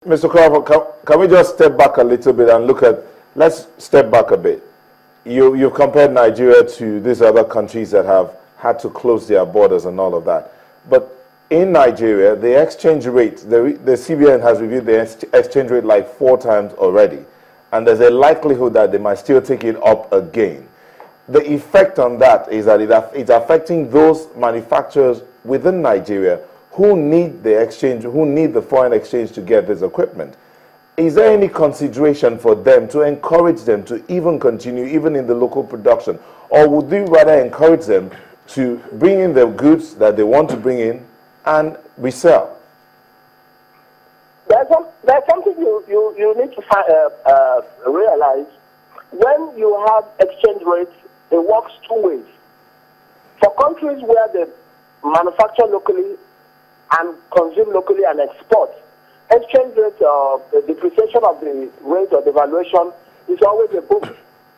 Mr. Okoroafor, can we just step back a little bit and look at, let's step back a bit. You've compared Nigeria to these other countries that have had to close their borders and all of that. But in Nigeria, the exchange rate, the CBN has reviewed the exchange rate like 4 times already. And there's a likelihood that they might still take it up again. The effect on that is that it's affecting those manufacturers within Nigeria who need the exchange, who need the foreign exchange to get this equipment. Is there any consideration for them to encourage them to even continue, even in the local production? Or would you rather encourage them to bring in the goods that they want to bring in and resell? There's something you need to realize. When you have exchange rates, it works 2 ways. For countries where they manufacture locally and consume locally and export, exchange rate or the depreciation of the rate or the valuation is always a boom.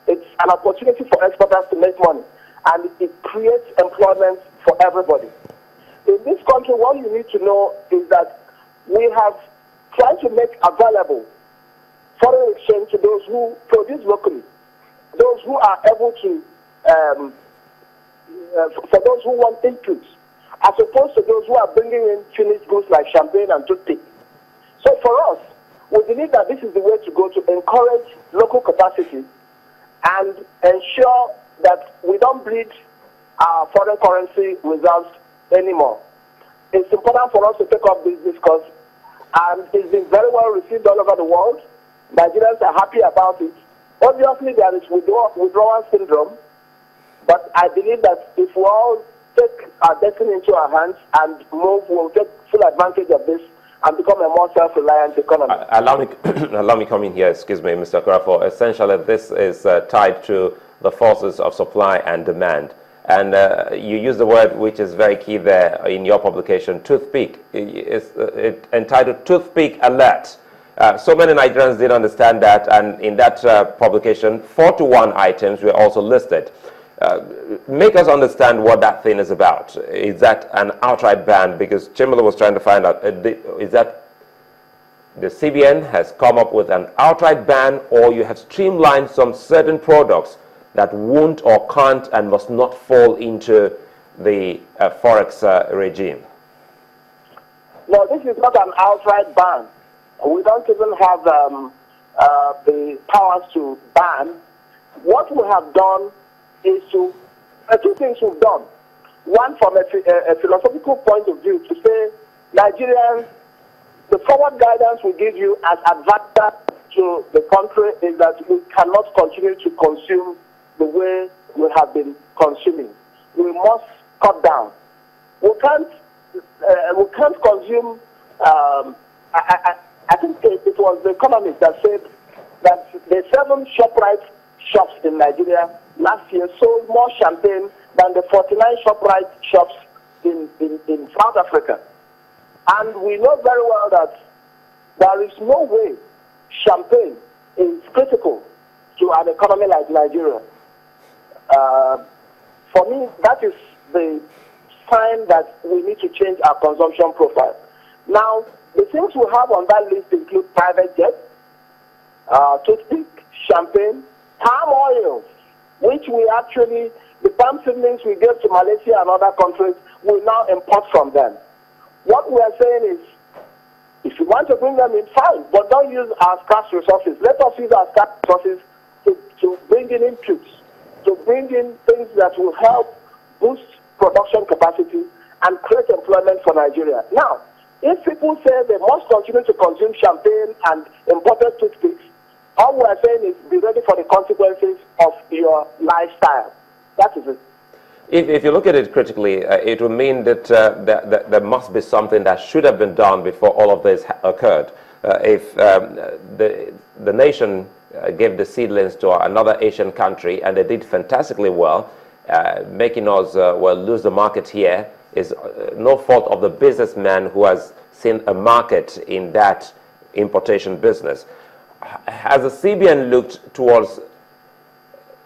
It's an opportunity for exporters to make money, and it creates employment for everybody. In this country, what you need to know is that we have tried to make available foreign exchange to those who produce locally, those who are able to, for those who want inputs, as opposed to those who are bringing in finished goods like champagne and toothpick. So for us, we believe that this is the way to go to encourage local capacity and ensure that we don't bleed our foreign currency reserves anymore. It's important for us to take up this discourse, and it's been very well received all over the world. Nigerians are happy about it. Obviously, there is withdrawal syndrome, but I believe that if we all take our destiny into our hands and move, we'll take full advantage of this and become a more self-reliant economy. Allow me come in here, excuse me, Mr. Okoroafor. Essentially, this is tied to the forces of supply and demand. And you use the word which is very key there in your publication, toothpick. It's entitled Toothpick Alert. So many Nigerians didn't understand that, and in that publication, 41 items were also listed. Make us understand what that thing is about. Is that an outright ban? Because Chimala was trying to find out, is that the CBN has come up with an outright ban, or you have streamlined some certain products that won't or can't and must not fall into the Forex regime? No, this is not an outright ban. We don't even have the powers to ban. What we have done is to, 2 things we've done. One, from a philosophical point of view, to say, Nigerians, the forward guidance we give you as advisor to the country is that we cannot continue to consume the way we have been consuming. We must cut down. We can't consume. I think it was the Economist that said that the 7 ShopRite shops in Nigeria last year sold more champagne than the 49 ShopRite shops in South Africa. And we know very well that there is no way champagne is critical to an economy like Nigeria. For me, that is the sign that we need to change our consumption profile. Now, the things we have on that list include private jets, toothpick, champagne, palm oil, which we actually, the palm seedlings we gave to Malaysia and other countries, we now import from them. What we are saying is, if you want to bring them in, fine, but don't use our scarce resources. Let us use our scarce resources to bring in inputs, to bring in things that will help boost production capacity and create employment for Nigeria. Now, if people say they must continue to consume champagne and imported toothpicks, all we are saying is be ready for the consequences of your lifestyle. That is it. If you look at it critically, it would mean that, that there must be something that should have been done before all of this occurred. If the nation gave the seedlings to another Asian country and they did fantastically well, making us lose the market here, is no fault of the businessman who has seen a market in that importation business. Has the CBN looked towards,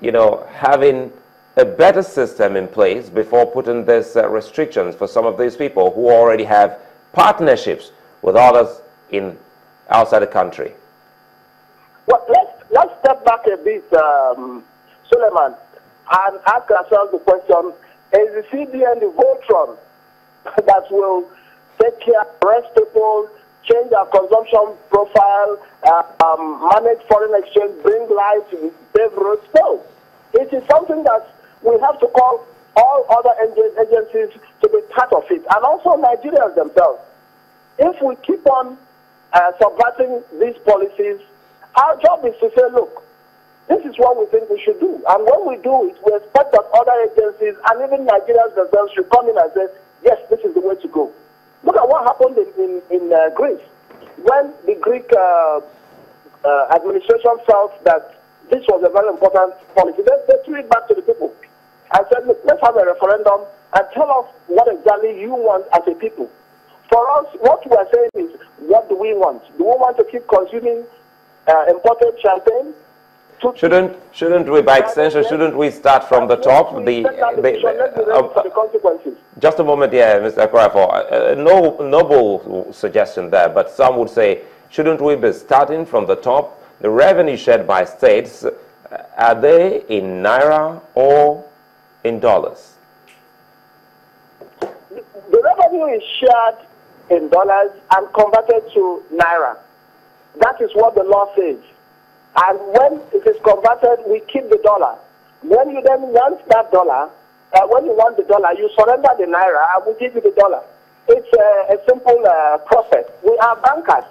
having a better system in place before putting these restrictions for some of these people who already have partnerships with others in outside the country? Well, let's step back a bit, Suleiman, and ask ourselves the question, is the CBN the Voltron that will take care, arrest people, change our consumption profile, manage foreign exchange, bring life, pave roads? No. It is something that we have to call all other agencies to be part of it, and also Nigerians themselves. If we keep on subverting these policies, our job is to say, look, this is what we think we should do. And when we do it, we expect that other agencies and even Nigerians themselves should come in and say, yes, this is the way to go. Look at what happened in Greece. When the Greek administration felt that this was a very important policy, they threw it back to the people and said, look, let's have a referendum and tell us what exactly you want as a people. For us, what we are saying is, what do we want? Do we want to keep consuming imported champagne? Shouldn't we, by extension, shouldn't we start from the top? The consequences. Just a moment here, Mr. Okoroafor. No noble suggestion there, but some would say, shouldn't we be starting from the top? The revenue shared by states, are they in naira or in dollars? The revenue is shared in dollars and converted to naira. That is what the law says. And when it is converted, we keep the dollar. When you then want that dollar, when you want the dollar, you surrender the naira and we give you the dollar. It's a simple process. We are bankers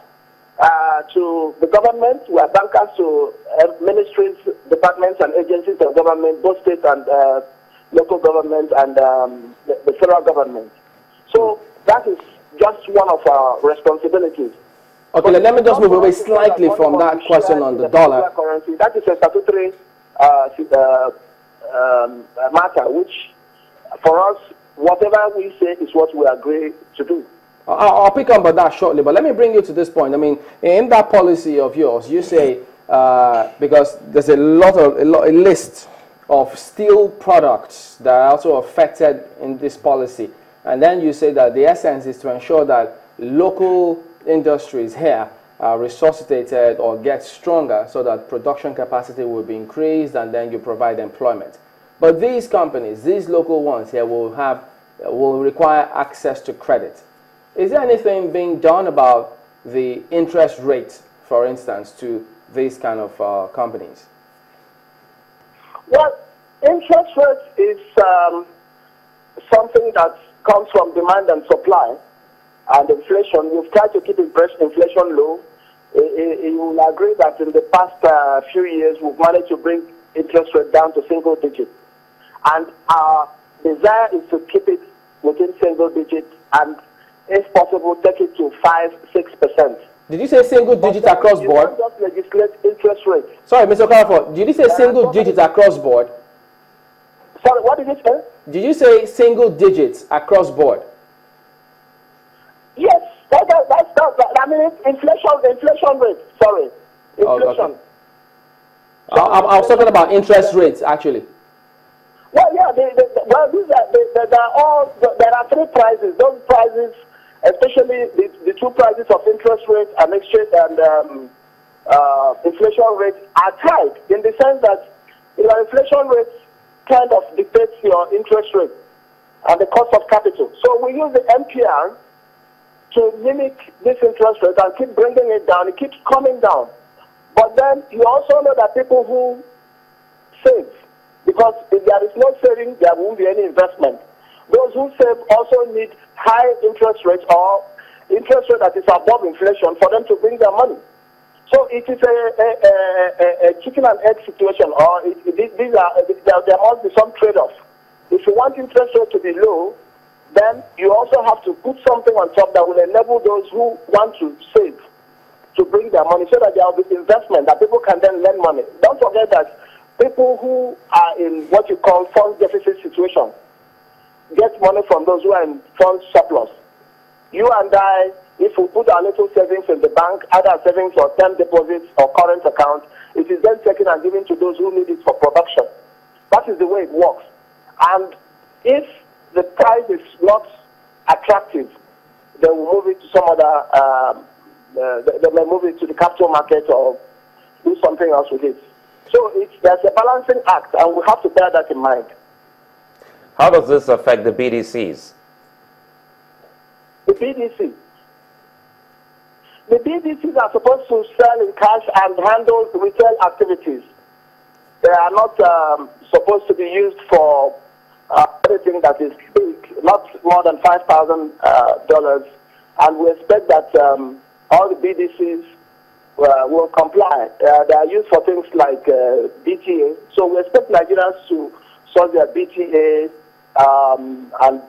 to the government. We are bankers to ministries, departments, and agencies of government, both state and local government and the federal government. So that is just one of our responsibilities. Okay, let me just move away slightly from that question on the dollar. Currency. That is a statutory matter, which for us, whatever we say is what we agree to do. I'll pick up on that shortly, but let me bring you to this point. I mean, in that policy of yours, you say, because there's a list of steel products that are also affected in this policy, and then you say that the essence is to ensure that local industries here are resuscitated or get stronger so that production capacity will be increased and then you provide employment. But these companies, these local ones here will require access to credit. Is there anything being done about the interest rate, for instance, to these kind of companies? Well, interest rate is something that comes from demand and supply. And inflation, we've tried to keep inflation low. You will agree that in the past few years, we've managed to bring interest rate down to single digits. And our desire is to keep it within single digits and, if possible, take it to 5–6%. Did you say single digit across board? You don't just legislate interest rates. Sorry, Mr. Okoroafor, did you say single digits across board? Sorry, what did you say? Did you say single digits across board? Yes, that's I mean, inflation rate, sorry. Inflation. Oh, okay. I was talking about interest rates, actually. Well, yeah, there are three prices. Those prices, especially the two prices of interest rate and exchange and inflation rate, are tied in the sense that your inflation rate kind of dictates your interest rate and the cost of capital. So we use the MPR to mimic this interest rate and keep bringing it down. It keeps coming down. But then you also know that people who save, because if there is no saving, there won't be any investment. Those who save also need high interest rates or interest rate that is above inflation for them to bring their money. So it is a chicken and egg situation, or there must be some trade-off. If you want interest rate to be low, then you also have to put something on top that will enable those who want to save to bring their money so that there will be investment, that people can then lend money. Don't forget that people who are in what you call fund deficit situation get money from those who are in fund surplus. You and I, if we put our little savings in the bank, either savings or term deposits or current account, it is then taken and given to those who need it for production. That is the way it works. And if the price is not attractive, then we'll move it to some other they may move it to the capital market or do something else with it. So there's a balancing act, and we have to bear that in mind. How does this affect the BDCs? The BDC. The BDCs are supposed to sell in cash and handle retail activities. They are not supposed to be used for anything that is big, not more than $5,000. And we expect that all the BDCs will comply. They are used for things like BTA. So we expect Nigerians to solve their BTA and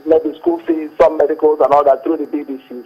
maybe school fees, some medicals and all that through the BDCs.